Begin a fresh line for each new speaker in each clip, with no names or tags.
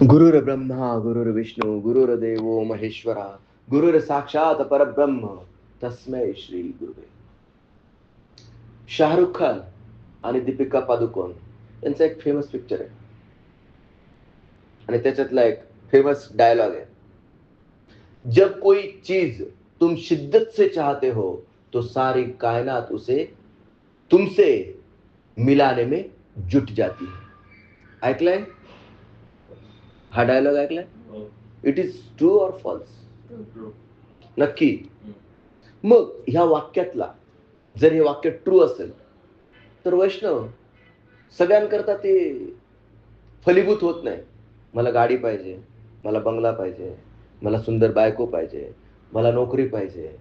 गुरुर ब्रह्मा गुरुर्विष्णू गुरुर्देवो महेश्वरा गुरुर साक्षात परब्रह्म तस्मै श्री गुरुवे. शाहरुख खान आणि दीपिका पादुकोण यांचा एक फेमस पिक्चर आहे आणि त्याच्यातला एक फेमस डायलॉग आहे, जब कोई चीज तुम शिद्दत से चाहते हो तो सारी कायनात उसे तुमसे मिलाने में जुट जाती है. ऐकलंय हा डायलॉग? ऐकलाय? It is true or false? नक्की. मग ह्या वाक्यातला जर हे वाक्य ट्रू असेल तर वैष्णव सगळ्यांकरता ते फलीभूत होत नाही. मला गाडी पाहिजे, मला बंगला पाहिजे, मला सुंदर बायको पाहिजे, मला नोकरी पाहिजे,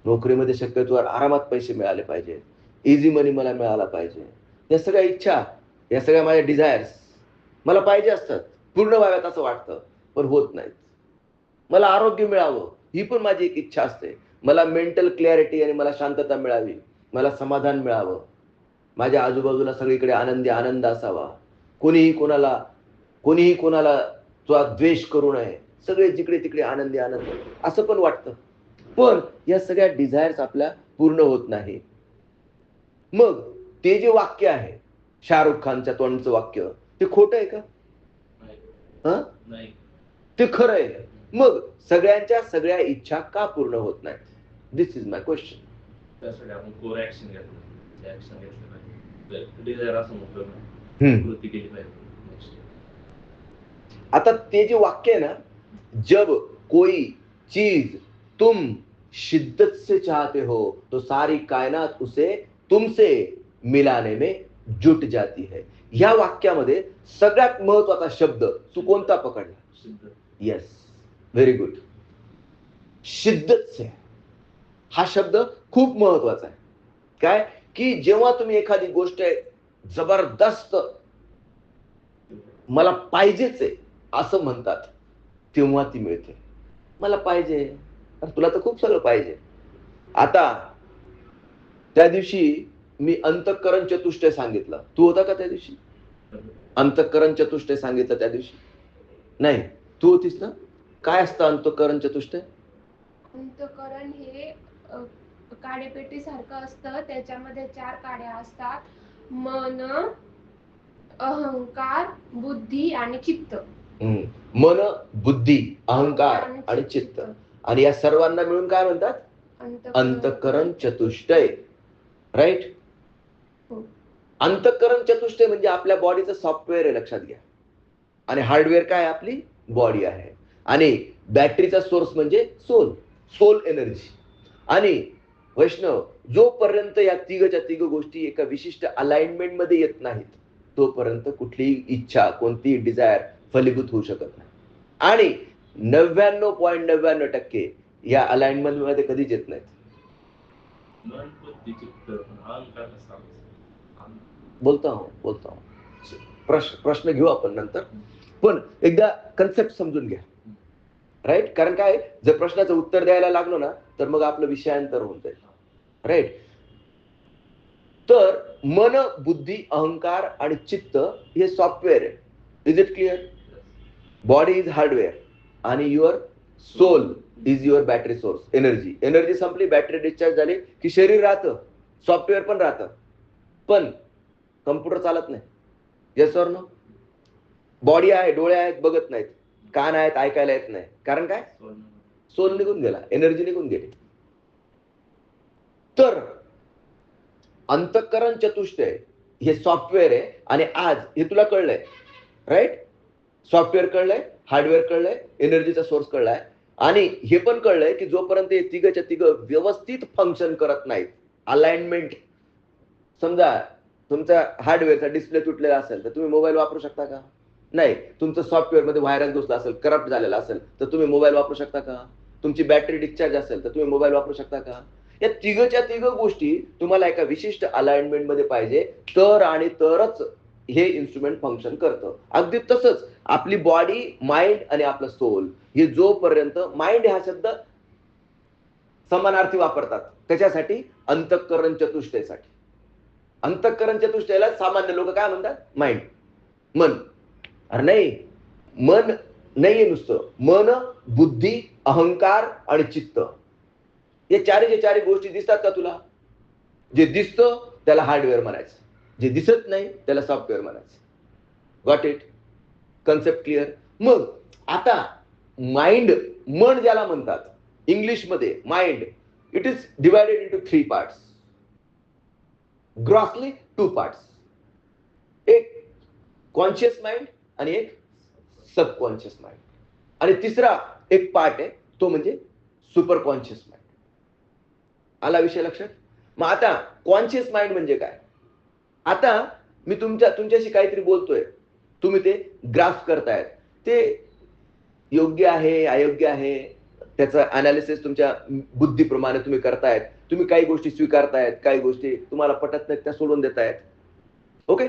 नोकरीमध्ये शक्यतोवर आरामात पैसे मिळाले पाहिजे, इझी मनी मला मिळाला पाहिजे. या सगळ्या इच्छा, या सगळ्या माझ्या डिझायर्स मला पाहिजे असतात, पूर्ण व्हाव्यात असं वाटतं, पण होत नाहीत. मला आरोग्य मिळावं ही पण माझी एक इच्छा असते. मला मेंटल क्लॅरिटी आणि मला शांतता मिळावी, मला समाधान मिळावं, माझ्या आजूबाजूला सगळीकडे आनंदी आनंद असावा, कोणीही कोणाला द्वेष करू नये, सगळे जिकडे तिकडे आनंदी आनंद, असं पण वाटतं. पण या सगळ्या डिझायर्स आपल्या पूर्ण होत नाही. मग ते जे वाक्य आहे शाहरुख खानच्या तोंडचं वाक्य, ते खोटं आहे का? नाही, ते खरं आहे. मग सगळ्यांच्या सगळ्या इच्छा का पूर्ण होत नाहीत? दिस इज माय क्वेश्चन.
त्यासाठी आपण कोर ऍक्शन घेतलं, ऍक्शन घेतलं पाहिजे, डिझायर असं म्हटलं कृती केली पाहिजे.
आता ते जे वाक्य आहे ना, जब कोई चीज तुम शिद्दत से चाहते हो तो सारी कायनात उसे तुमसे मिलाने में जुट जाती है, ह्या वाक्यामध्ये सगळ्यात महत्वाचा शब्द तू कोणता पकडला? Yes, very good. शिद्दत से हा शब्द खूप महत्वाचा आहे. काय की जेव्हा तुम्ही एखादी गोष्ट जबरदस्त मला पाहिजेच आहे असं म्हणतात, तेव्हा ती मिळते. मला पाहिजे, तुला तर खूप सगळं पाहिजे. आता त्या दिवशी मी अंतःकरण चतुष्टय सांगितलं, तू होता का त्या दिवशी? अंतःकरण चतुष्टय सांगितलं त्या दिवशी? नाही, तू होतीस ना? काय असतं अंतःकरण चतुष्टय?
अंतःकरण हे काडेपेटी सारखं असतं, त्याच्यामध्ये 4 काड्या असतात, मन, अहंकार, बुद्धी आणि चित्त.
मन, बुद्धी, अहंकार आणि चित्त, आणि या सर्वांना मिळून काय म्हणतात? अंतःकरण चतुष्टय. राईट? अंतःकरण चतुष्टय म्हणजे आपल्या बॉडीचं सॉफ्टवेअर आहे, लक्षात घ्या. आणि हार्डवेअर काय? आपली बॉडी आहे. आणि बॅटरीचा सोर्स म्हणजे सोल एनर्जी. आणि वैष्णव, जोपर्यंत या तिघच्या तिघ गोष्टी एका विशिष्ट अलाइनमेंट मध्ये येत नाहीत, तोपर्यंत कुठलीही इच्छा, कोणतीही डिझायर फलीभूत होऊ शकत नाही. आणि 99.99% या अलाइनमेंट मध्ये कधीच येत नाहीत. बोलता हूं. प्रश्न घेऊ आपण नंतर, पण एकदा कन्सेप्ट समजून घ्या. राईट? कारण काय, जर प्रश्नाचं उत्तर द्यायला लागलो ना तर मग आपलं विषयांतर होऊन जाईल. राईट? तर मन, बुद्धी, अहंकार आणि चित्त हे सॉफ्टवेअर आहे. Is it clear? Body is hardware आणि your soul is your battery source. Energy संपली, बॅटरी डिस्चार्ज झाली की शरीर राहतं, सॉफ्टवेअर पण राहतं, पण कम्प्युटर चालत नाही. Yes or no? बॉडी आहे, डोळे आहेत, बघत नाहीत, कान आहेत, ऐकायला येत नाही. कारण काय? सोल निघून गेला, एनर्जी निघून गेली. तर अंतःकरण चतुष्टय हे सॉफ्टवेअर आहे. आणि आज हे तुला कळलंय, राईट? सॉफ्टवेअर कळलंय, हार्डवेअर कळलंय, एनर्जीचा सोर्स कळलाय, आणि हे पण कळलंय की जोपर्यंत हे तिघच्या तिघ व्यवस्थित फंक्शन करत नाहीत, अलाइनमेंट, समजा तुमचा हार्डवेअरचा डिस्प्ले तुटलेला असेल तर तुम्ही मोबाईल वापरू शकता का? नाही. तुमचं सॉफ्टवेअर मध्ये व्हायरस घुसला असेल, करप्ट झालेला असेल तर तुम्ही मोबाईल वापरू शकता का? तुमची बॅटरी डिस्चार्ज असेल तर तुम्ही मोबाईल वापरू शकता का? या तिघच्या तिघ गोष्टी तुम्हाला एका विशिष्ट अलाइनमेंट मध्ये पाहिजे, तर आणि तरच हे इन्स्ट्रुमेंट फंक्शन करतं. अगदी तसंच आपली बॉडी, माइंड आणि आपलं सोल हे जोपर्यंत, माइंड हा शब्द समानार्थी वापरतात त्याच्यासाठी, अंतःकरण चतुष्टयसाठी. अंतःकरण चतुष्टयाला सामान्य लोक काय म्हणतात? माइंड, मन. अरे नाही, मन नाहीये नुसतं. मन, बुद्धी, अहंकार आणि चित्त, हे चारही चारही गोष्टी दिसतात का तुला? जे दिसतं त्याला हार्डवेअर म्हणायचं, जे दिसत नाही त्याला सॉफ्टवेअर म्हणायचं. Got it? Concept clear? मग आता माइंड, मन ज्याला म्हणतात इंग्लिशमध्ये mind, it is divided into 3 parts. Grossly 2 parts. एक कॉन्शियस माइंड आणि एक सबकॉन्शियस माइंड, आणि तिसरा एक पार्ट आहे तो म्हणजे सुपर कॉन्शियस माइंड. आला विषय लक्षात? मग आता कॉन्शियस माइंड म्हणजे काय? आता मी तुमच्याशी काहीतरी बोलतोय, तुम्ही ते ग्रास्प करतायत, ते योग्य आहे अयोग्य आहे त्याचं अनालिसिस तुमच्या बुद्धीप्रमाणे तुम्ही करतायत. तुम्ही काही गोष्टी स्वीकारतायत, काही गोष्टी तुम्हाला पटत नाहीत त्या सोडून देतायत. ओके?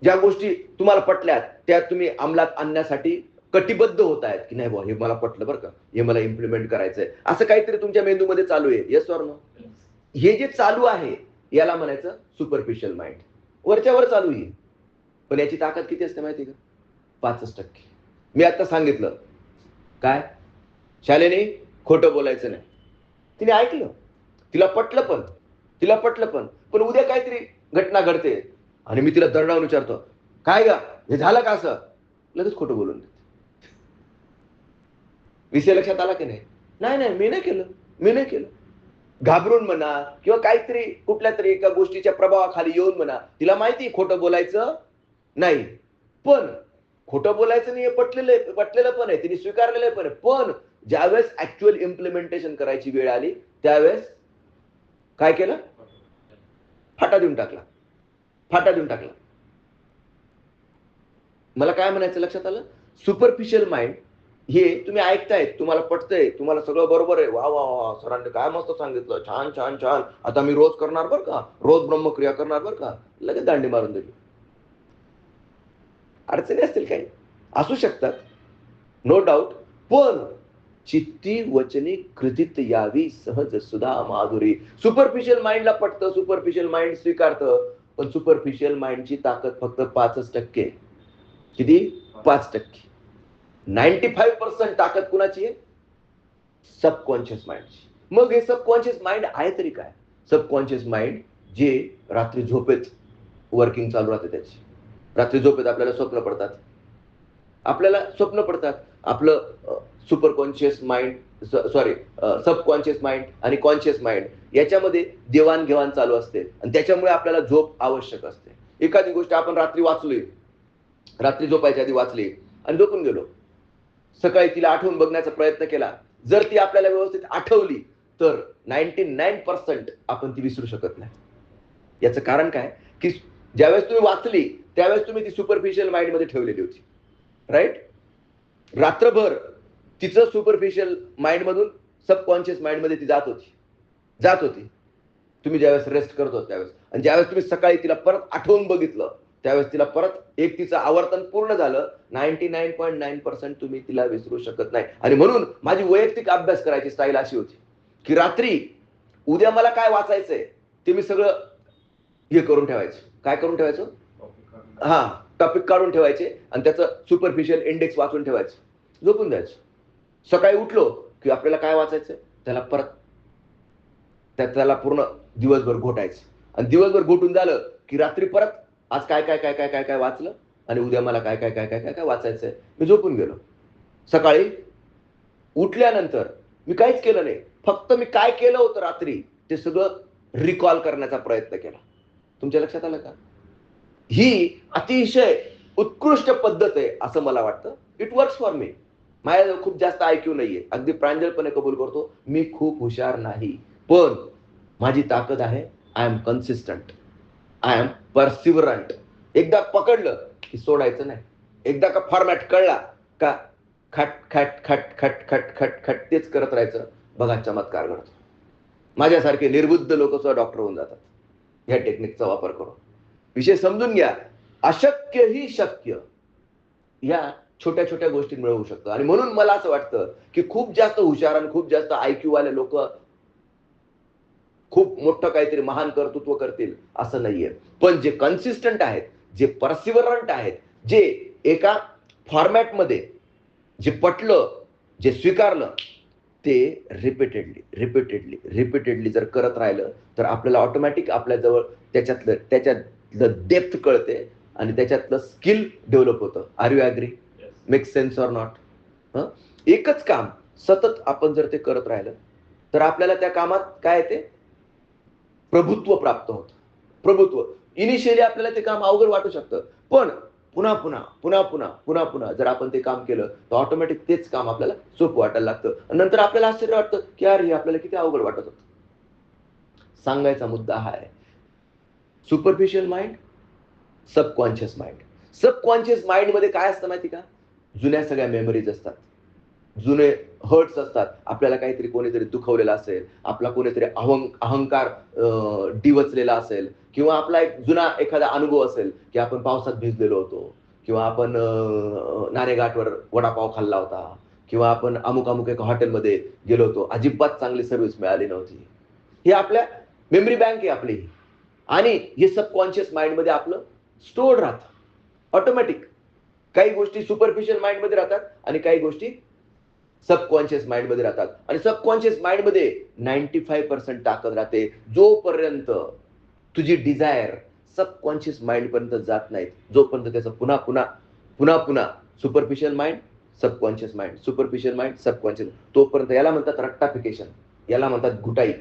ज्या गोष्टी तुम्हाला पटल्यात त्या तुम्ही अंमलात आणण्यासाठी कटिबद्ध होत आहेत की नाही बुवा हे मला पटलं बरं का, हे मला इम्प्लिमेंट करायचंय, असं काहीतरी तुमच्या मेंदूमध्ये चालू आहे. Yes or no? हे जे चालू आहे याला म्हणायचं सुपरफिशियल माइंड. वरच्यावर चालू आहे, पण याची ताकद किती असते माहिती का? 5%. मी आता सांगितलं काय, शालेने खोटं बोलायचं नाही, तिने ऐकलं, तिला पटलं पण उद्या काहीतरी घटना घडते आणि मी तिला दरडावून विचारतो काय गा हे झालं का, असं लगेच खोटं बोलून देते. विषय लक्षात आला की नाही? नाही मी नाही केलं. घाबरून म्हणा किंवा काहीतरी कुठल्या तरी एका गोष्टीच्या प्रभावाखाली येऊन म्हणा, तिला माहिती खोटं बोलायचं नाही, पण खोटं बोलायचं नाही हे पटलेलं पण आहे, तिने स्वीकारलेलं पण आहे. पण ज्यावेळेस ऍक्च्युअल इम्प्लिमेंटेशन करायची वेळ आली त्यावेळेस काय केलं? फाटा देऊन टाकला. मला काय म्हणायचं लक्षात आलं? सुपरफिशियल माइंड हे तुम्ही ऐकतायत, तुम्हाला पटतंय, तुम्हाला सगळं बरोबर आहे, वा वा वा सरांनी काय मस्त सांगितलं, छान छान छान, आता मी रोज करणार बरं का, रोज ब्रह्मक्रिया करणार बरं का, लगेच दांडी मारून दिली. अडचणी असतील काही, असू शकतात, नो डाऊट, पण चित्ती वचनी कृतीत यावी सहज सुधा माधुरी. सुपरफिशियल माइंडला पटतं, सुपरफिशियल माइंड स्वीकारतं, पण सुपरफिशियल माइंडची ताकद फक्त 5%. किती? 5%. 95% ताकद कुणाची आहे? सबकॉन्शियस माइंडची. मग हे सबकॉन्शियस माइंड आहे तरी काय? सबकॉन्शियस माइंड जे रात्री झोपेत वर्किंग चालू राहते त्याची. रात्री झोपेत आपल्याला स्वप्न पडतात. आपलं super conscious mind, subconscious mind आणि कॉन्शियस माइंड याच्यामध्ये देवाणघेवाण चालू असते आणि त्याच्यामुळे आपल्याला झोप आवश्यक असते. एखादी गोष्ट आपण रात्री झोपायच्या आधी वाचली आणि झोपून गेलो, सकाळी तिला आठवून बघण्याचा प्रयत्न केला, जर ती आपल्याला व्यवस्थित आठवली तर 99% आपण ती विसरू शकत नाही. याचं कारण काय की ज्यावेळेस तुम्ही वाचली त्यावेळेस तुम्ही ती सुपरफिशियल माइंड मध्ये ठेवलेली होती, राईट? रात्रभर तिचं सुपरफिशियल माइंड मधून सबकॉन्शियस माइंड मध्ये ती जात होती. तुम्ही ज्यावेळेस रेस्ट करत होता त्यावेळेस, आणि ज्यावेळेस तुम्ही सकाळी तिला परत आठवून बघितलं त्यावेळेस तिला परत एक तिचं आवर्तन पूर्ण झालं. 99.9% तुम्ही तिला विसरू शकत नाही. आणि म्हणून माझी वैयक्तिक अभ्यास करायची स्टाईल अशी होती की रात्री उद्या मला काय वाचायचंय ते मी सगळं हे करून ठेवायचं. काय करून ठेवायचं? टॉपिक काढून ठेवायचे आणि त्याचं सुपरफिशियल इंडेक्स वाचून ठेवायचं, झोपून द्यायचं. सकाळी उठलो की आपल्याला काय वाचायचंय त्याला पूर्ण दिवसभर घोटायचं, आणि दिवसभर घोटून झालं की रात्री परत आज काय काय काय काय काय काय वाचलं आणि उद्या मला काय काय काय काय काय काय वाचायचंय. मी झोपून गेलो. सकाळी उठल्यानंतर मी काहीच केलं नाही, फक्त मी काय केलं होतं रात्री ते सगळं रिकॉल करण्याचा प्रयत्न केला. तुमच्या लक्षात आलं का? ही अतिशय उत्कृष्ट पद्धत आहे असं मला वाटतं. It works for me. माझ्या खूप जास्त IQ नाहीये, अगदी प्रांजळपणे कबूल करतो, मी खूप हुशार नाही, पण माझी ताकद आहे I am consistent, I am perseverant. एकदा पकडलं की सोडायचं नाही. एकदा का फॉर्मॅट कळला का खट खट खट खट खट खट खट तेच करत राहायचं. बघा चमत्कार घडतो. माझ्यासारखे निर्बुद्ध लोक सुद्धा डॉक्टर होऊन जातात ह्या टेक्निकचा वापर करून. विषय समजून घ्या, अशक्य ही शक्य या छोट्या छोट्या गोष्टी मिळवू शकतो. आणि म्हणून मला असं वाटतं की खूप जास्त हुशार आणि खूप जास्त IQ वाले लोक खूप मोठं काहीतरी महान कर्तृत्व करतील असं नाहीये. पण जे कन्सिस्टंट आहेत, जे परसिव्हरंट आहेत, जे एका फॉर्मॅटमध्ये जे पटलं, जे स्वीकारलं, ते रिपीटेडली जर करत राहिलं तर आपल्याला ऑटोमॅटिक आपल्याजवळ त्याच्यातलं डेप्थ कळते आणि त्याच्यातलं स्किल डेव्हलप होतं. Are you agree? Make sense or not? एकच काम सतत आपण जर ते करत राहिलं तर आपल्याला त्या कामात काय येते? प्रभुत्व प्राप्त होतं. प्रभुत्व. इनिशियली आपल्याला ते काम अवघड वाटू शकतं, पण पुन्हा जर आपण ते काम केलं तर ऑटोमॅटिक तेच काम आपल्याला सोपं वाटायला लागतं. नंतर आपल्याला आश्चर्य वाटतं की यार हे आपल्याला किती अवघड वाटत होतं. सांगायचा मुद्दा हा आहे, superficial mind, subconscious mind. Subconscious mind मध्ये काय असतं माहिती का? जुन्या सगळ्या मेमरीज असतात, जुने हर्ट्स असतात. आपल्याला काहीतरी कोणीतरी दुखवलेला असेल, आपला कोणीतरी अहंकार डिवचलेला असेल, किंवा आपला एक जुना एखादा अनुभव असेल की आपण पावसात भिजलेलो होतो, किंवा आपण नाणेघाटवर वडापाव खाल्ला होता, किंवा आपण अमुक एका हॉटेलमध्ये गेलो होतो, अजिबात चांगली सर्व्हिस मिळाली नव्हती. ही आपल्या मेमरी बँक आहे आपली, आणि हे सबकॉन्शियस माइंड मध्ये आपलं स्टोअर्ड राहतं ऑटोमॅटिक. काही गोष्टी सुपरफिशियल माइंड मध्ये राहतात आणि काही गोष्टी सबकॉन्शियस माइंड मध्ये राहतात. आणि सबकॉन्शियस माइंड मध्ये 95% ताकद राहते जोपर्यंत तुझी डिझायर सबकॉन्शियस माइंड पर्यंत जात नाही, जोपर्यंत त्याचं पुन्हा superficial mind, subconscious mind, superficial mind, subconscious, तोपर्यंत याला म्हणतात रट्टाफिकेशन, याला म्हणतात घोटाई.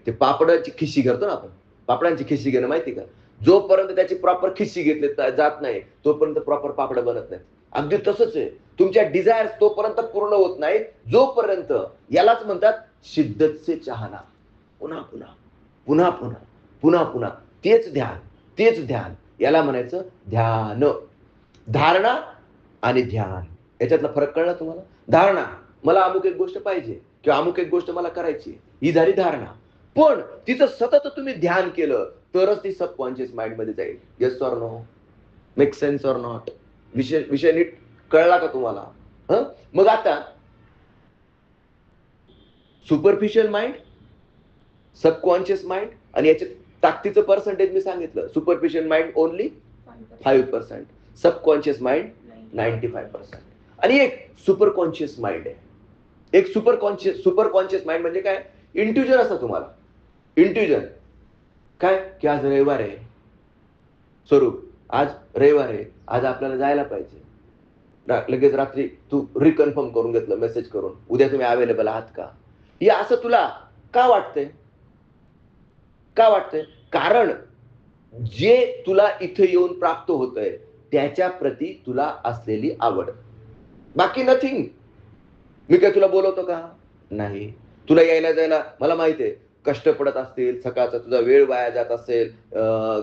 ते पापडाची खिशी करतो ना आपण, पापडांची खिशी घेणं माहिती का? जोपर्यंत त्याची प्रॉपर खिशी घेतली जात नाही तोपर्यंत प्रॉपर पापड बनत नाही. अगदी तसंच आहे, तुमच्या डिझायर्स तोपर्यंत पूर्ण होत नाही जोपर्यंत, यालाच म्हणतात शिद्दत से चाहना, पुन्हा तेच ध्यान, याला म्हणायचं ध्यान. धारणा आणि ध्यान याच्यातला फरक कळला तुम्हाला? धारणा, मला अमुक एक गोष्ट पाहिजे किंवा अमुक एक गोष्ट मला करायची, ही झाली धारणा. पण तिचं सतत तुम्ही ध्यान केलं तरच ती सबकॉन्शियस माइंड मध्ये जाईल. Yes or no? Make sense or not? विषय नीट कळला का तुम्हाला? मग आता सुपरफिशियल माइंड, सबकॉन्शियस माइंड, आणि याच्या ताकदीचं पर्सेंटेज मी सांगितलं. Superficial mind only 5%, subconscious mind 95%, आणि एक सुपर कॉन्शियस माइंड आहे. एक सुपर कॉन्शियस माइंड म्हणजे काय? इंट्युजन असतं तुम्हाला. इंट्युजन काय की आज रविवार आहे स्वरूप, आज रविवार आहे, आज आपल्याला जायला पाहिजे. लगेच रात्री तू रिकन्फर्म करून घेतलं मेसेज करून, उद्या तुम्ही अवेलेबल आहात का? हे असं तुला का वाटतंय? कारण जे तुला इथे येऊन प्राप्त होतंय त्याच्या प्रती तुला असलेली आवड, बाकी नथिंग. मी काय तुला बोलवतो का? नाही. तुला यायला जायला मला माहिती आहे कष्ट पडत असतील, सकाळचा तुझा वेळ वाया जात असेल,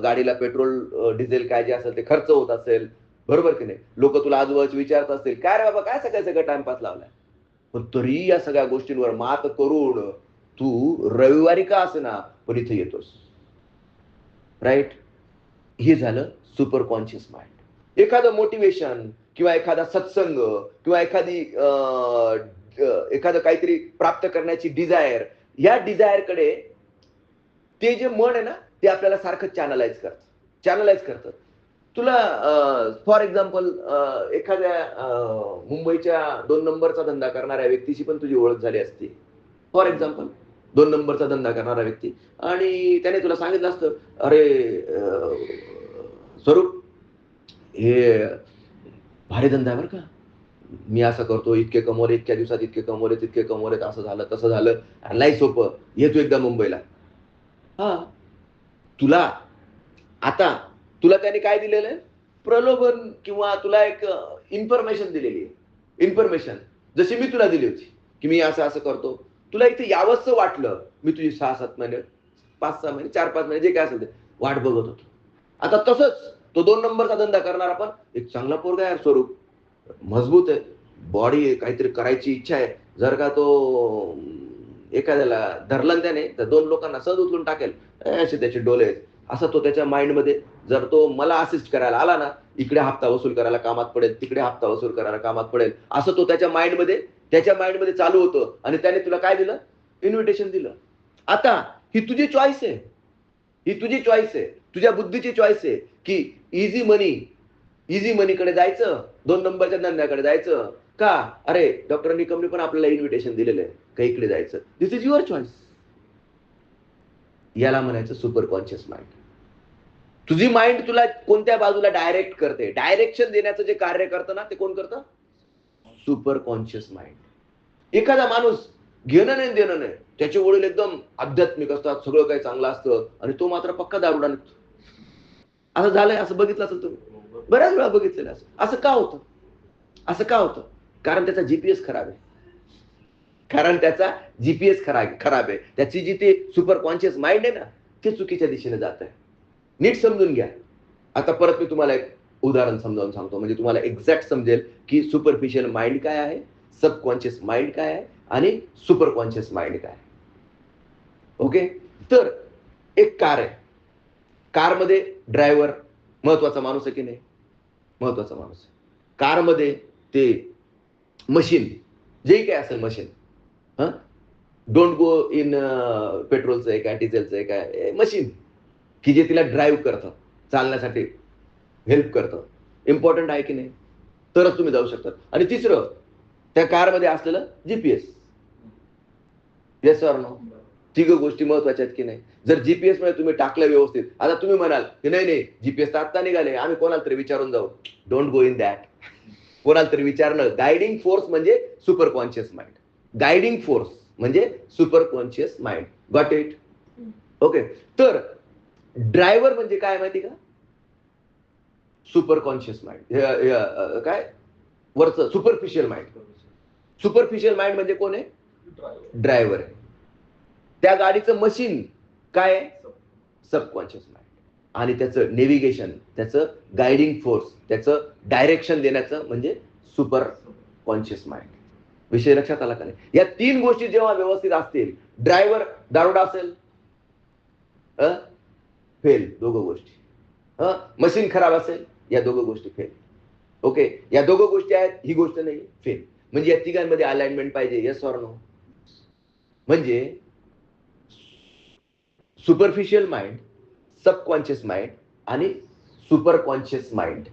गाडीला पेट्रोल डिझेल काय जे असेल ते खर्च होत असेल, बरोबर की नाही? लोक तुला आजूबाजूला विचारत असतील काय रे बाबा, काय सगळं टाइमपास लावलाय. पण तरी या सगळ्या गोष्टींवर मात करून तू रविवारी का असेना पण इथे येतोस, राईट? हे झालं सुपर कॉन्शियस माइंड. एखादं मोटिवेशन किंवा एखादा सत्संग किंवा एखादं काहीतरी प्राप्त करण्याची डिझायर, या डिझायर कडे ते जे मन आहे ना ते आपल्याला सारखं चॅनलाइज करतं. तुला फॉर एक्झाम्पल एखाद्या मुंबईच्या 2 नंबरचा धंदा करणाऱ्या व्यक्तीशी पण तुझी ओळख झाली असती. फॉर एक्झाम्पल 2 नंबरचा धंदा करणारा व्यक्ती, आणि त्याने तुला सांगितलं असतं, अरे स्वरूप हे भारी धंदा आहे बरं का, मी असं करतो, इतके कमवले, इतक्या दिवसात इतके कमवले, तितके कमवले, असं झालं तसं झालं, नाही सोपं, येतो एकदा मुंबईला. तुला त्याने काय दिलेलं आहे? प्रलोभन, किंवा तुला एक इन्फॉर्मेशन दिलेली आहे. इन्फॉर्मेशन जशी मी तुला दिली होती की मी असं करतो, तुला इथे यावंसं वाटलं, मी तुझी 6-7 महिने, 5-6 महिने, 4-5 महिने जे काय असेल ते वाट बघत होतो. आता तसंच तो 2 नंबरचा धंदा करणारा पण एक चांगला पोरगा आहे, स्वरूप मजबूत आहे, बॉडी आहे, काहीतरी करायची इच्छा आहे, जर का तो एखाद्याला धरला त्याने तर 2 लोकांना सहज उचलून टाकेल, असे त्याचे डोले आहेत. असं तो त्याच्या माइंडमध्ये, जर तो मला असिस्ट करायला आला ना, इकडे हप्ता वसूल करायला कामात पडेल, तिकडे हप्ता वसूल करायला कामात पडेल, असं तो त्याच्या माइंडमध्ये चालू होतं. आणि त्याने तुला काय दिलं? इन्व्हिटेशन दिलं. आता ही तुझी चॉईस आहे, तुझ्या बुद्धीची चॉईस आहे की इझी मनी इझी मनीकडे जायचं, 2 नंबरच्या धंद्याकडे जायचं का, अरे डॉक्टर निकमने पण आपल्याला इन्व्हिटेशन दिलेलं आहे का इकडे जायचं, दिस इज युअर चॉईस. याला म्हणायचं सुपर कॉन्शियस माइंड. तुझी माइंड तुला कोणत्या बाजूला डायरेक्ट करते, डायरेक्शन देण्याचं जे कार्य करतं ना ते कोण करतं, सुपर कॉन्शियस माइंड. एखादा माणूस घेणं नाही देणं नाही, त्याचे वडील एकदम आध्यात्मिक असतात, सगळं काही चांगलं असतं आणि तो मात्र पक्का दारुडा निघतो. असं झालंय, असं बघितलं असेल तुम्ही, बऱ्याच वेळा बघितलेलं. असं का होतं, असं का होतं, कारण त्याचा जीपीएस खराब आहे. कारण त्याचा जीपीएस खराब आहे. त्याची जी ते सुपर कॉन्शियस माइंड आहे ना ते चुकीच्या दिशेने जात आहे. नीट समजून घ्या. आता परत मी तुम्हाला एक उदाहरण समजावून सांगतो, म्हणजे तुम्हाला एक्झॅक्ट समजेल की सुपरफिशियल माइंड काय आहे, सबकॉन्शियस माइंड काय आहे आणि सुपर कॉन्शियस माइंड काय आहे. ओके, तर एक कार आहे, कारमध्ये ड्रायव्हर महत्वाचा माणूस आहे की नाही, महत्वाचा माणूस आहे. कारमध्ये ते मशीन जे काही असेल मशीन, डोंट गो इन पेट्रोलचं आहे काय डिझेलचं आहे काय मशीन की जे तिला ड्राईव्ह करतं, चालण्यासाठी हेल्प करतं, इम्पॉर्टंट आहे की नाही, तरच तुम्ही जाऊ शकता. आणि तिसरं त्या कारमध्ये असलेलं जीपीएस. येस ऑर नो, तिघ गोष्टी महत्वाच्या आहेत की नाही. जर जीपीएस मध्ये तुम्ही टाकलं व्यवस्थित, आता तुम्ही म्हणाल की नाही जीपीएस तर आता निघाले, आम्ही कोणाला तरी विचारून जाऊ, डोंट गो इन दॅट. कोणाला तरी विचारणं, गायडिंग फोर्स म्हणजे super conscious mind. Guiding force म्हणजे super conscious mind. Got it? Okay, तर ड्रायव्हर म्हणजे काय माहिती का, सुपर कॉन्शियस माइंड. काय वरचं सुपरफिशियल माइंड. सुपरफिशियल माइंड म्हणजे कोण आहे, ड्रायव्हर आहे. त्या गाडीचं मशीन काय आहे, सबकॉन्शियस माइंड. आणि त्याचं नेव्हिगेशन, त्याचं गायडिंग फोर्स, त्याचं डायरेक्शन देण्याचं म्हणजे सुपर कॉन्शियस माइंड. विषय लक्षात आला का नाही. या 3 गोष्टी जेव्हा व्यवस्थित असतील, ड्रायव्हर दारुडा असेल फेल, दोघं गोष्टी. मशीन खराब असेल, या दोघं गोष्टी फेल. ओके, या दोघं गोष्टी आहेत, ही गोष्ट नाही, फेल. म्हणजे या तिघांमध्ये अलाइनमेंट पाहिजे. Yes or no. म्हणजे सुपरफिशियल माइंड, सबकॉन्शियस माइंड आणि super conscious mind.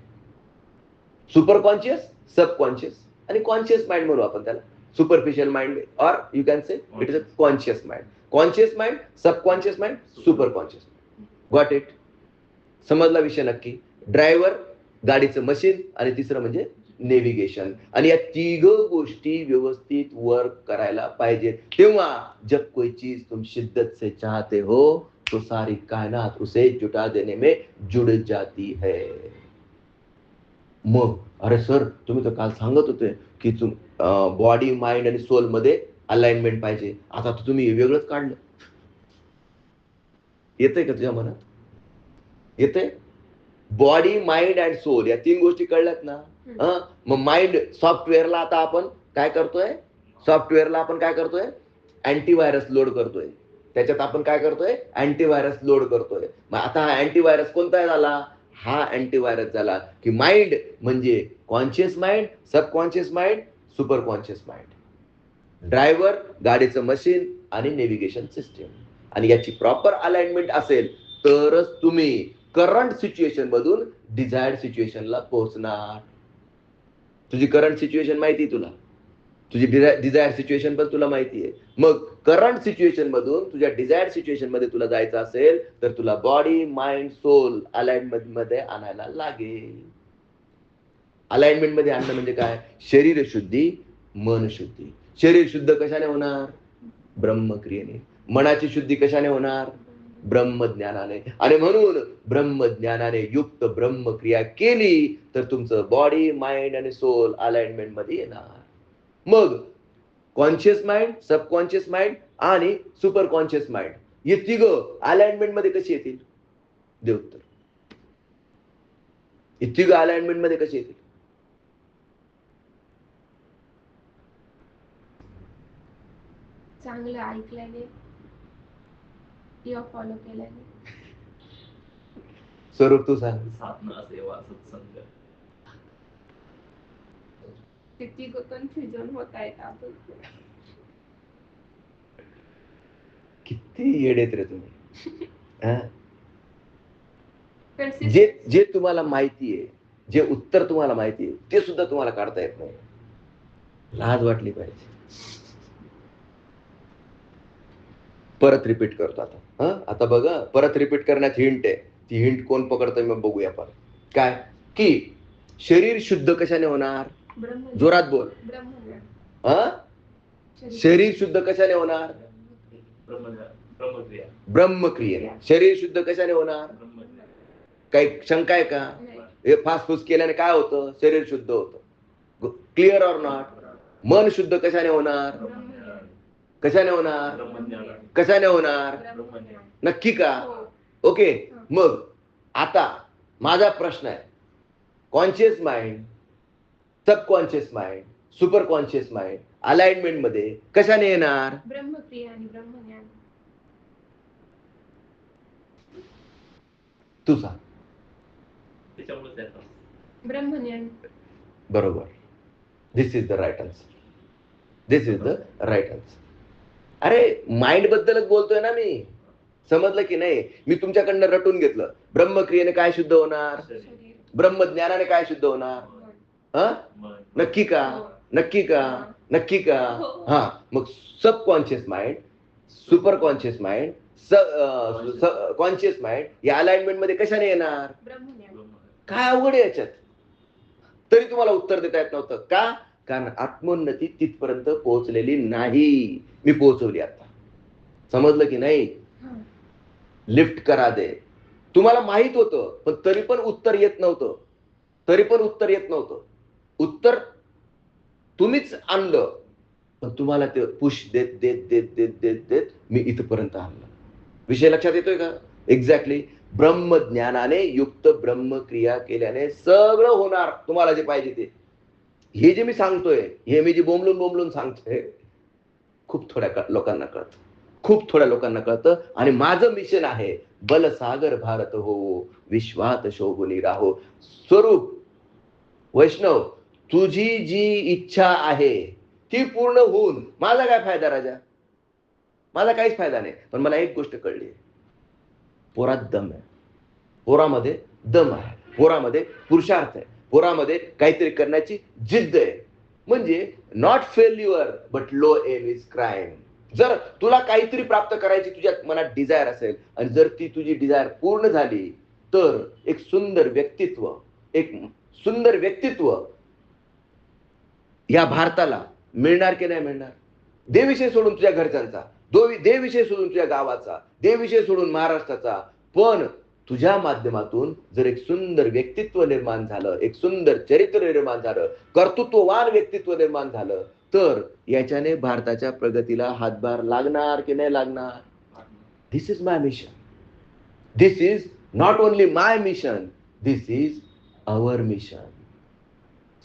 Super conscious, subconscious आणि कॉन्शियस माइंड म्हणू आपण त्याला. Superficial mind or you can say it is a conscious mind. Conscious mind, subconscious mind, super conscious mind. Got it? समजला विषय नक्की. Driver, गाडीचं machine आणि तिसरं म्हणजे नेव्हिगेशन. आणि या तिघ गोष्टी व्यवस्थित वर्क करायला पाहिजेत, तेव्हा जब कोई चीज तुम शिद्दत से चाहते हो तो सारी कायनात उसे जुटा देने में जुड़ जाती है. मग अरे सर तुम्ही तर काल सांगत होते की बॉडी माइंड आणि सोल मध्ये अलाइनमेंट पाहिजे, आता तर तुम्ही वेगळंच काढलं. येतंय का तुझ्या मनात? येतंय? बॉडी माइंड अँड सोल या 3 गोष्टी कळल्यात ना. मग माइंड सॉफ्टवेअरला आता आपण काय करतोय, सॉफ्टवेअरला आपण काय करतोय, अँटीव्हायरस लोड करतोय. त्याच्यात आपण काय करतोय, अँटीव्हायरस लोड करतोय. मग आता हा अँटीव्हायरस कोणता झाला, हा अँटीव्हायरस झाला की माइंड म्हणजे conscious mind, subconscious mind, super conscious mind. Driver, गाडीचं मशीन आणि नेव्हिगेशन सिस्टीम. आणि याची प्रॉपर अलाइनमेंट असेल तरच तुम्ही करंट सिच्युएशन मधून डिझायर्ड सिच्युएशनला पोहोचणार. तुझी करंट सिच्युएशन माहिती तुला, तुझी डिझायर्ड सिच्युएशन पण तुला माहिती आहे. मग करंट सिच्युएशन मधून तुझ्या डिझायर्ड सिच्युएशन मध्ये तुला जायचं असेल तर तुला बॉडी माइंड सोल अलाइनमेंट मध्ये आणायला लागेल. अलाइनमेंट मध्ये आणणं म्हणजे काय, शरीर शुद्धी, मन शुद्धी. शरीर शुद्ध कशाने होणार, ब्रह्मक्रियेने. मनाची शुद्धी कशाने होणार, ब्रह्मज्ञानाने. आणि म्हणून ब्रह्मज्ञानाने युक्त ब्रह्मक्रिया केली तर तुमचं बॉडी माइंड आणि सोल अलाइनमेंट मध्ये येणार. मग कॉन्शियस माइंड, सबकॉन्शियस माइंड आणि सुपर कॉन्शियस माइंड हे तिघं अलाइनमेंट मध्ये कशी येतील, दे उत्तर. हे तिघं अलाइनमेंट मध्ये कशी येतील,
चांगलं ऐकल्याने किंवा फॉलो केल्याने.
स्वरूप तू सांग.
साधना, सेवा, सत्संग.
किती कन्फ्युजन होत आहेत आपण.
किती येडेत रे तुम्ही.
Consistent.
जे तुम्हाला माहिती आहे जे उत्तर तुम्हाला माहिती आहे ते सुद्धा तुम्हाला काढता येत नाही. लाज वाटली पाहिजे. परत रिपीट करतो आता. आता बघा, परत रिपीट करण्यात हिंट आहे. ती हिंट कोण पकडतंय मग बघूया आपण. काय की शरीर शुद्ध कशाने होणार?
ब्रह्मज्ञान.
जोरात बोल.
ब्रह्मज्ञान.
शरीर शुद्ध कशाने होणार?
ब्रह्मक्रिया.
ब्रह्मक्रियेने. शरीर शुद्ध कशाने होणार?
ब्रह्मक्रिया.
काही शंका आहे का?
नाही.
हे फासफूस केल्याने काय होतं? शरीर शुद्ध होतं. Clear or not? मन शुद्ध कशाने होणार?
ब्रह्मज्ञान.
कशाने होणार?
ब्रह्मज्ञान.
कशाने होणार?
ब्रह्मज्ञान.
नक्की का?
हो.
ओके. मग आता माझा प्रश्न आहे, conscious mind, subconscious mind, super conscious mind alignment मध्ये कशाने येणार?
ब्रह्मक्रिया आणि ब्रह्मज्ञान.
तू सांग.
त्याच्यामुळेच येतात.
ब्रह्मज्ञान.
बरोबर. This is the right answer. This is the right answer. अरे माइंड बद्दलच बोलतोय ना मी. समजलं की नाही? मी तुमच्याकडनं रटून घेतलं. ब्रह्मक्रियेने काय शुद्ध होणार?
शरीर.
ब्रह्मज्ञानाने काय शुद्ध होणार?
मन.
मन.
नक्की का?
हो.
नक्की का? नक्की का?
हो.
हा. मग subconscious mind, super conscious mind, conscious mind या अलाइनमेंट मध्ये कशाने येणार?
ब्रह्मज्ञान.
काय अवघड आहे याच्यात? तरी तुम्हाला उत्तर देता येत नव्हतं का? कारण आत्मोन्नती तिथपर्यंत पोहोचलेली नाही. मी पोहोचवली आता. समजलं की नाही?
हा.
लिफ्ट करा दे. तुम्हाला माहित होतं पण तरी पण उत्तर येत नव्हतं. तरी पण उत्तर येत नव्हतं. उत्तर तुम्हीच आणलं पण तुम्हाला ते पुश देत देत देत देत देत देत मी इथपर्यंत आणलं. विषय लक्षात येतोय का? एक्झॅक्टली. ब्रह्मज्ञानाने युक्त ब्रह्मक्रिया केल्याने सगळं होणार तुम्हाला जे पाहिजे ते. हे जे मी सांगतोय, हे मी जे बोंबलून बोंबलून सांगतोय, खूप थोड्या लोकांना कळतं. खूप थोड्या लोकांना कळतं. आणि माझं मिशन आहे, बलसागर भारत हो, विश्वात शोभुनी राहो. स्वरूप वैष्णव, तुझी जी इच्छा आहे ती पूर्ण होऊन माझा काय फायदा राजा? माझा काहीच फायदा नाही. पण मला एक गोष्ट कळली, पोरात दम आहे. पोरामध्ये दम आहे. पोरामध्ये पुरुषार्थ आहे. पोरामध्ये काहीतरी करण्याची जिद्द आहे. म्हणजे not failure but low aim is crime. जर तुला काहीतरी प्राप्त करायची तुझ्या मनात डिझायर असेल आणि जर ती तुझी डिझायर पूर्ण झाली तर एक सुंदर व्यक्तित्व या भारताला मिळणार की नाही मिळणार? देविषय सोडून तुझ्या घरच्यांचा, देविषय सोडून तुझ्या गावाचा, देविषय सोडून महाराष्ट्राचा, पण तुझ्या माध्यमातून जर एक सुंदर व्यक्तित्व निर्माण झालं, एक सुंदर चरित्र निर्माण झालं, कर्तृत्ववान व्यक्तित्व निर्माण झालं तर याच्याने भारताच्या प्रगतीला हातभार लागणार की नाही लागणार? This is my mission. This is not only my mission, this is our mission.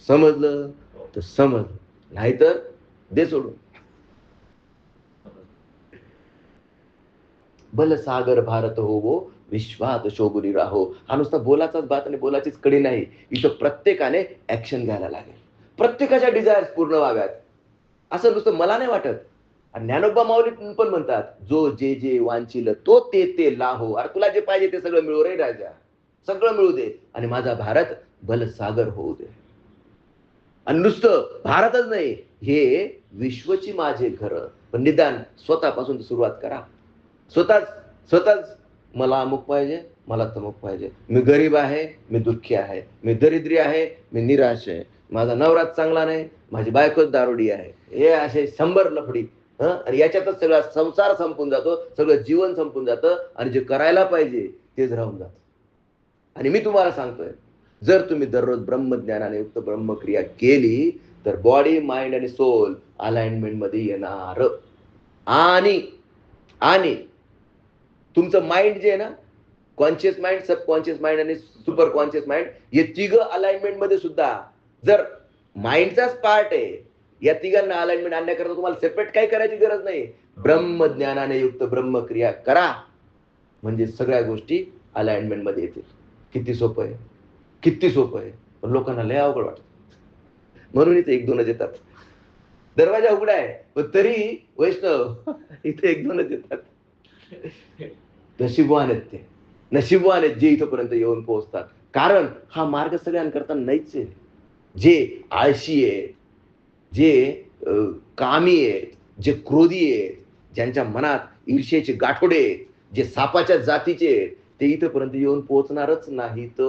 समजलं तर समज, नाहीतर दे सोडून. बलसागर भारत हो, विश्वात शोभुनी राहो. हा नुसता बोलाचाच बात आणि बोलाचीच कडी नाही. इथं प्रत्येकाने ऍक्शन घ्यायला लागेल. प्रत्येकाच्या डिझायर्स पूर्ण व्हाव्यात. असं नुसतं मला नाही वाटत. ज्ञानोबा माऊली पण म्हणतात, जो जे जे वांचिल तो ते ते लाहो. अरे तुला जे पाहिजे ते सगळं मिळू रे राजा, सगळं मिळू दे आणि माझा भारत बलसागर होऊ दे. आणि नुसतं भारतच नाही, हे विश्वची माझे घर. पण निदान स्वतःपासून सुरुवात करा. स्वतःच मला अमुक पाहिजे, मला तमुक पाहिजे. मी गरीब आहे, मी दुःखी आहे, मी दरिद्री आहे, मी निराश आहे, माझा नवराच चांगला नाही, माझी बायकोच दारुडी आहे. हे असे 100 लफडी. आणि याच्यातच सगळा संसार संपून जातो, सगळं जीवन संपून जातं आणि जे करायला पाहिजे तेच राहून जातं. आणि मी तुम्हाला सांगतोय, जर तुम्ही दररोज ब्रह्मज्ञानाने युक्त ब्रह्मक्रिया केली तर बॉडी, माइंड आणि सोल अलाइनमेंट मध्ये येणार. आणि तुमचं माइंड जे आहे ना, कॉन्शियस माइंड, सबकॉन्शियस माइंड आणि सुपर कॉन्शियस माइंड, हे तिघं अलाइनमेंट मध्ये सुद्धा जर माइंडचाच पार्ट आहे, या तिघांना अलाइनमेंट आणण्याकरता तुम्हाला सेपरेट काही करायची गरज नाही. ब्रह्मज्ञानाने युक्त ब्रह्मक्रिया करा म्हणजे सगळ्या गोष्टी अलाइनमेंट मध्ये येतील. किती सोपं आहे, किती सोपं आहे. पण लोकांना लय अवघड वाटतं. म्हणून इथे 1-2च येतात. दरवाजा उघडा आहे पण तरी वैष्णव इथे 1-2च येतात. नशिबवान आहेत ते, नशिबवान आहेत जे इथपर्यंत येऊन पोहोचतात. कारण हा मार्ग सगळ्यांकरता नाहीच आहे. जे आळशी आहेत, जे कामी आहेत, जे क्रोधी आहेत, ज्यांच्या मनात ईर्ष्येचे गाठोडे आहेत, जे सापाच्या जातीचे आहेत, ते इथपर्यंत येऊन पोहोचणारच नाहीत.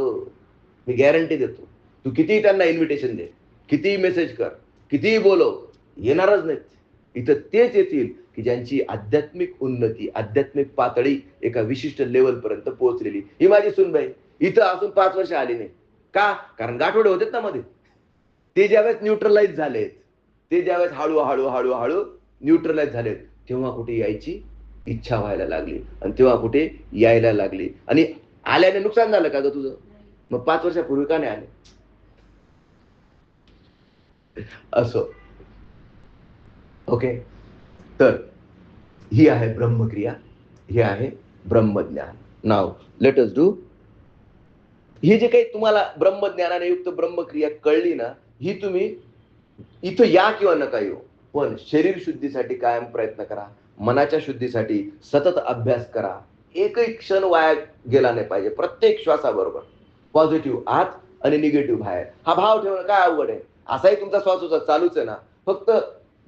मी गॅरंटी देतो. तू कितीही त्यांना इन्व्हिटेशन दे, कितीही मेसेज कर, कितीही बोलव, येणारच नाहीत. इथं तेच येतील की ज्यांची आध्यात्मिक उन्नती, आध्यात्मिक पातळी एका विशिष्ट लेवलपर्यंत पोहोचलेली. ही माझी सुनबाई इथं असून 5 वर्ष आली नाही. का? कारण गाठोडे होतेत ना मध्ये. ते ज्यावेळेस न्यूट्रलाइज झालेत, ते ज्यावेळेस हळू न्यूट्रलाइज झालेत, तेव्हा कुठे यायची इच्छा व्हायला लागली आणि तेव्हा कुठे यायला लागली. आणि आल्याने नुकसान झालं का ग तुझं? मग 5 वर्षापूर्वी का नाही आले? असो. ओके. तर ही आहे ब्रह्मक्रिया, ही आहे ब्रह्मज्ञान. Now let us do. हे जे काही तुम्हाला ब्रह्मज्ञानाने युक्त ब्रह्मक्रिया कळली ना, ही तुम्ही इथं या किंवा नका येऊ, पण शरीर शुद्धीसाठी कायम प्रयत्न करा. मनाच्या शुद्धीसाठी सतत अभ्यास करा. एकही क्षण वाया गेला नाही पाहिजे. प्रत्येक श्वासाबरोबर पॉझिटिव्ह आत आणि निगेटिव्ह बाहेर. हा भाव ठेवणं काय अवघड आहे? असाही तुमचा श्वासोच्छ्वास चालूच आहे ना. फक्त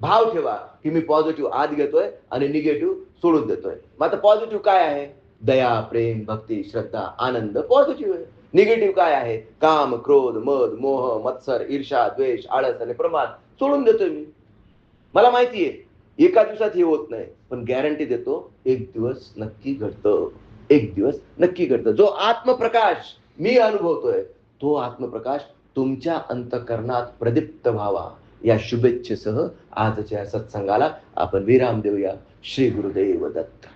भाव ठेवा की मी पॉझिटिव्ह आत घेतोय आणि निगेटिव्ह सोडून देतोय. मग आता पॉझिटिव्ह काय आहे? दया, प्रेम, भक्ती, श्रद्धा, आनंद पॉझिटिव्ह आहे. निगेटिव्ह काय आहे? काम, क्रोध, मद, मोह, मत्सर, ईर्षा, द्वेष, आळस आणि प्रमाद सोडून देतोय मी. मला माहितीये एका दिवसात हे होत नाही, पण गॅरंटी देतो एक दिवस नक्की घडतं. एक दिवस नक्की घडतं. जो आत्मप्रकाश मी अनुभवतोय, तो आत्मप्रकाश तुमच्या अंतःकरणात प्रदीप्त व्हावा या शुभेच्छेसह आजच्या सत्संगाला आपण विराम देऊया. श्री गुरुदेव दत्त.